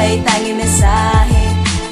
ay tanging mensahe.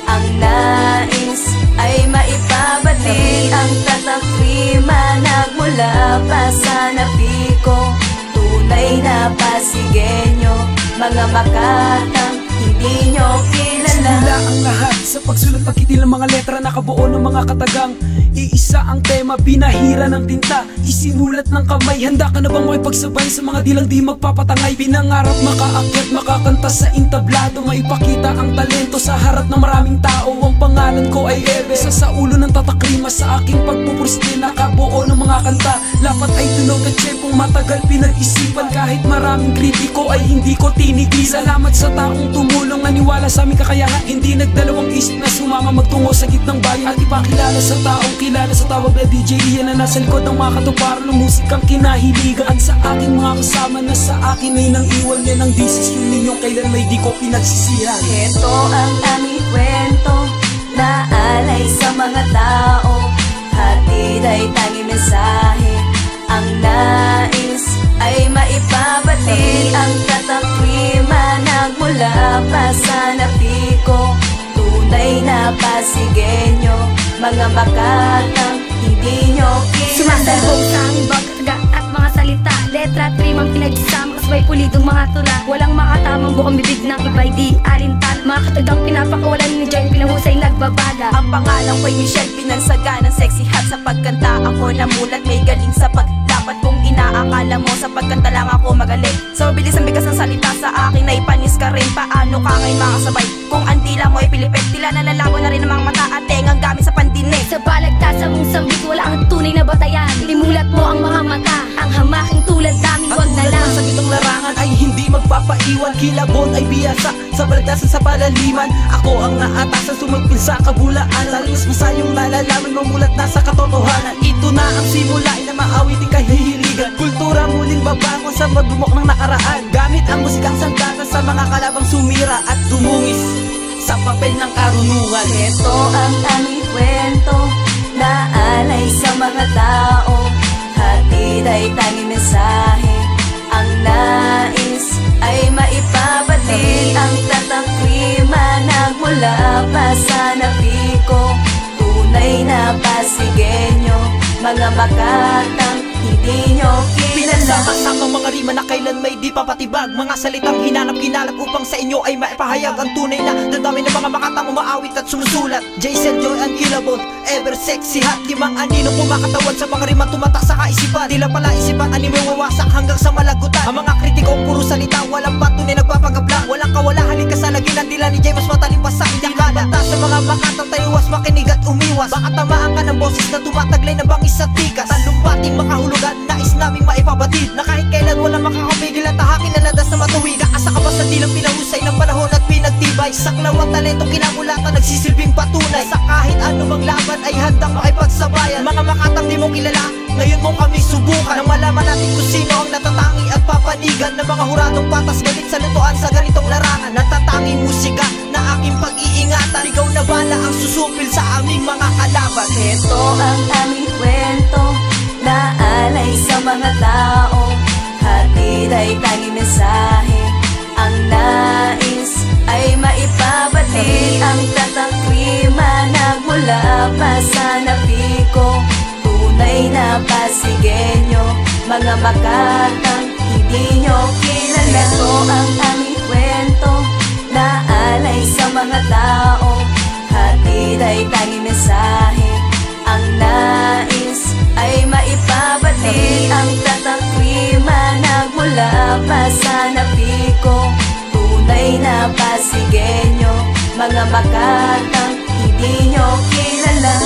Ang nais ay maipabati. Ang tatak rima nagmula pa sa napiko. Tunay na Pasigueño, mga Makatang hindi nyo kilala. Simula ang lahat sa pagsulat pagkitil ng mga letra, nakabuo ng mga katagang. Iisa ang tema, pinahira ng tinta, isinulat ng kamay. Handa ka na bang makipagsabay sa mga dilang di magpapatangay? Pinangarap makaakyat, makakanta sa intablado, maipakita ang talento sa harap ng maraming tao. Ang pangalan ko ay Ebe, sa ulo ng tatakrima, sa aking pagpupurste nakabuo ng mga kanta. Lapat ay tunog at tiyempong matagal pinag-isipan. Kahit maraming kritiko ay hindi ko tinigil. Salamat sa taong tumulong, naniwala sa aming kakayahan. Hindi nagdalawang isip na sumama magtungo sa gitnang bayan. At ipakilala sa taong kilala sa tawag na DJ Ian, na nasa likod ng mga katuparan ng musikang kinahiligan. At sa aking mga kasama na sa akin ay nang iwan yan ang desisyon ninyong kailan may di ko pinagsisihan. Ito ang aming kwento na alay sa mga tao. Hatid ay tanging mensahe. Ang nais ay maipabati. Ang tatak rima nagmula pa sa napiko. Tunay na Pasigueño, mga Makatang hindi nyo kilala. Sumasalbog sa aming bagkaga at mga salita. Letra at rimang pinagsasama, kasabay pulidong mga tula. Walang makatamang bukang bibig ng iba'y di alintan. Mga katagang pinapakawalan ni Joy, pinahusay nagbabaga. Ang pangalan ko'y Michelle, pinansaga ng sexy hat. Sa pagkanta ako namulat, may galing sa paglapat. Kung inaakala mo sa pagkanta lang ako magaling, sa mabilis ang bigas ng salita sa akin ay panis ka rin. Paano ka ngayon makasabay kung ang dila mo ay pilipit? Tila nalalabo na rin ang mga mata at tengang gamit sa pandinig. Sa balagtas mong sambit, wala ang tunay na batayan. Limulat mo ang mga mata, ang hamaking tulad namin, wag na lang. Sa gitong larangan ay hindi magpapaiwan. Kilabon ay biyasa sa balagtasan sa palaliman. Ako ang naatasan, sumagpil sa kabulaan. Talis masayong nalalaman, mamulat na sa katotohanan. Ito na ang simula na maawiting kahihiligan. Kultura muling babangon sa magdumok ng nakaraan. Gamit ang musikang sandata sa mga kalabang sumira at dumungis sa papel ng karunungan. Ito ang aming kwento na alay sa mga tao. Hatid ay tanging mensahe. Ang nais ay maipabati. Ang tatak rima nagmula pa sa napiko. Tunay na Pasigueño, mga Makatang hindi nyo kilala. Pinagsama-sama mga rima na kailan may di papatibag. Mga salitang hinanap-kinalap upang sa inyo ay maipahayag ang tunay na damdamin ng mga Makatang umaawit at sumusulat. Jason, Joy, and Kilabot, ever sexy hot. Limang anino kumakatawad sa mga rima tumatak sa kaisipan. Tila pala isipan, anime wawasak hanggang sa malagutan. Ang mga kritiko puro salita, walang patunay nagpapagablang. Walang kawala, halika sa laginan. Dila ni Jay mas matalim pa sa itikala. Sa mga Makatang tayuwas, makinig at umiwas. Baka tamaan ka ng boses na tumataglay ng bangis at tikas. Talumpating makahulugan, nais naming maipabatid na kahit kailan walang makakapigil at tahakin na ladas na matuwid. Kaasa ka ba sa dilang pinahusay ng panahon at pinagtibay? Saklaw ang talentong kinamulatan, nagsisilbing patunay. Sa kahit anumang laban ay handang makipagsabayan. Mga Makatang di mo kilala, ngayon mo kami subukan. Nang malaman natin kung sino ang natatangi at papanigan ng mga huradong patas galit sa lutuan sa ganitong larangan. Natatanging musika na aking pag-iingatan. Ikaw na bala ang susupil sa aming mga kalaban. Ito ang aming kwento na alay sa mga tao. Hatid ay tanging mensahe. Ang nais ay maipabati. Ang tatak rima nagmula pa sa napiko. Tunay na Pasigueño, mga Makatang hindi nyo kilala. Ito ang aming kwento na alay sa mga tao. Hatid ay tanging mensahe. Ang nais ay maipabati. Ang tatak rima nagmula pa sa napiko. Tunay na Pasigueño, mga Makatang hindi nyo kilala.